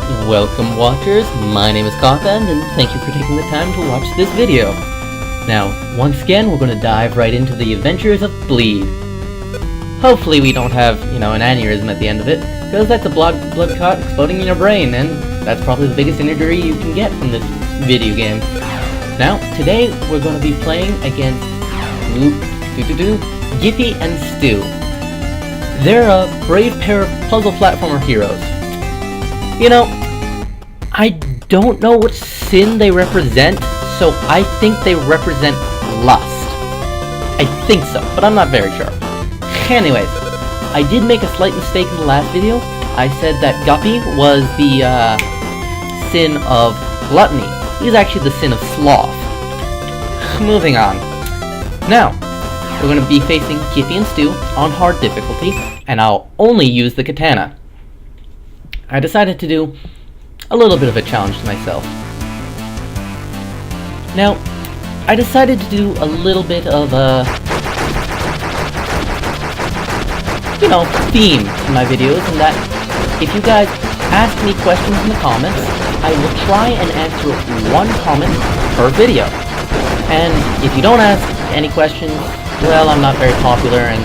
Welcome watchers, my name is Cothand and thank you for taking the time to watch this video. Now, once again we're going to dive right into the adventures of Bleed. Hopefully we don't have, an aneurysm at the end of it, because that's a blood clot exploding in your brain, and that's probably the biggest injury you can get from this video game. Now, today we're going to be playing against Gippy and Stu. They're a brave pair of puzzle platformer heroes. I don't know what sin they represent, so I think they represent lust. I think so, but I'm not very sure. Anyways, I did make a slight mistake in the last video. I said that Guppy was the sin of gluttony. He's actually the sin of sloth. Moving on. Now, we're going to be facing Gippy and Stu on hard difficulty, and I'll only use the katana. I decided to do a little bit of a challenge to myself. Now, I decided to do a little bit of a, theme to my videos, in that if you guys ask me questions in the comments, I will try and answer one comment per video. And if you don't ask any questions, well, I'm not very popular, and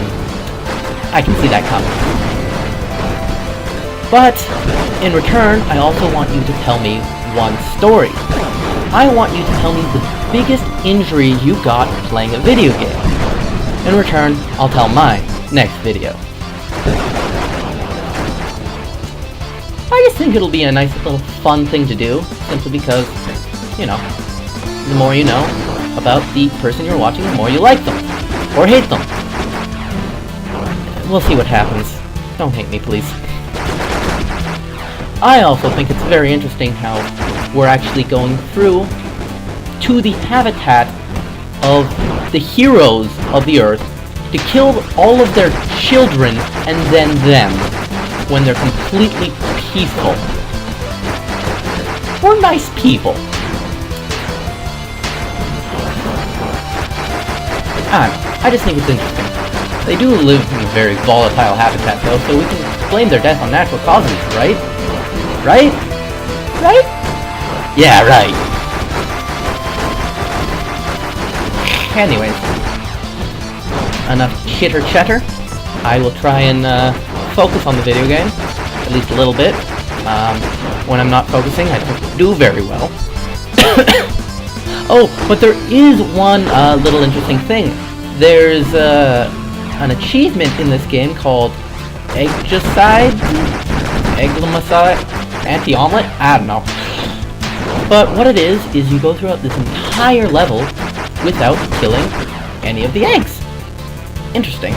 I can see that coming. But, in return, I also want you to tell me one story. I want you to tell me the biggest injury you got playing a video game. In return, I'll tell mine next video. I just think it'll be a nice little fun thing to do, simply because, the more you know about the person you're watching, the more you like them, or hate them. We'll see what happens. Don't hate me, please. I also think it's very interesting how we're actually going through to the habitat of the heroes of the Earth to kill all of their children and then them when they're completely peaceful. We're nice people. I just think it's interesting. They do live in a very volatile habitat though, so we can blame their death on natural causes, right? Right? Right? Yeah, right. Anyways, enough chitter chatter. I will try and focus on the video game, at least a little bit. When I'm not focusing, I don't do very well. Oh, but there is one little interesting thing. There's an achievement in this game called Egglomicide? Anti-omelet? I don't know. But what it is you go throughout this entire level without killing any of the eggs. Interesting.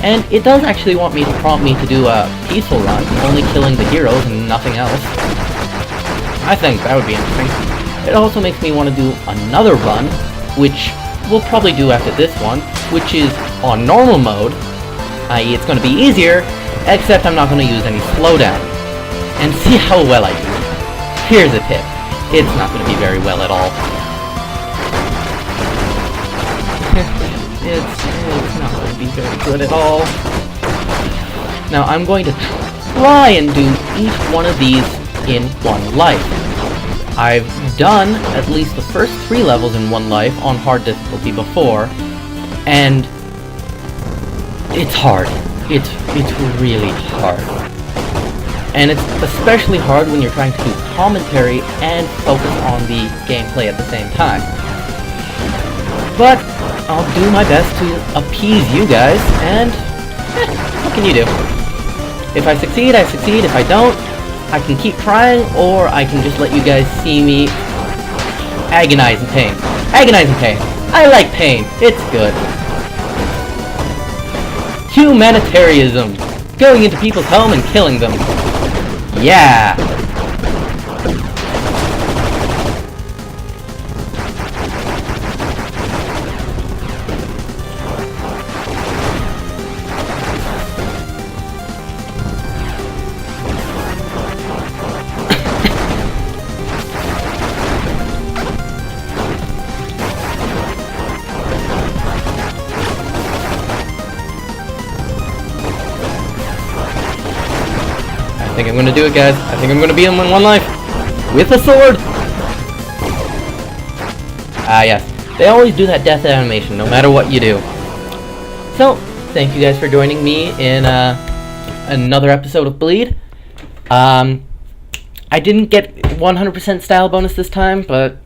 And it does actually prompt me to do a peaceful run, only killing the heroes and nothing else. I think that would be interesting. It also makes me want to do another run, which we'll probably do after this one, which is on normal mode, i.e. it's going to be easier, except I'm not going to use any slowdown. And see how well I do. Here's a tip. It's not going to be very well at all. it's not going to be very good at all. Now I'm going to try and do each one of these in one life. I've done at least the first 3 levels in one life on hard difficulty before, and it's hard. It's really hard. And it's especially hard when you're trying to do commentary and focus on the gameplay at the same time. But I'll do my best to appease you guys, and what can you do? If I succeed, I succeed. If I don't, I can keep trying, or I can just let you guys see me agonize in pain. Agonize in pain. I like pain. It's good. Humanitarianism. Going into people's home and killing them. Yeah! I'm gonna do it, guys. I think I'm gonna beat him in 1 life. With a sword! Ah, yes. They always do that death animation, no matter what you do. So, thank you guys for joining me in another episode of Bleed. I didn't get 100% style bonus this time, but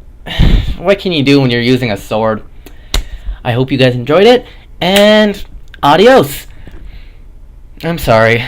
what can you do when you're using a sword? I hope you guys enjoyed it, and adios! I'm sorry.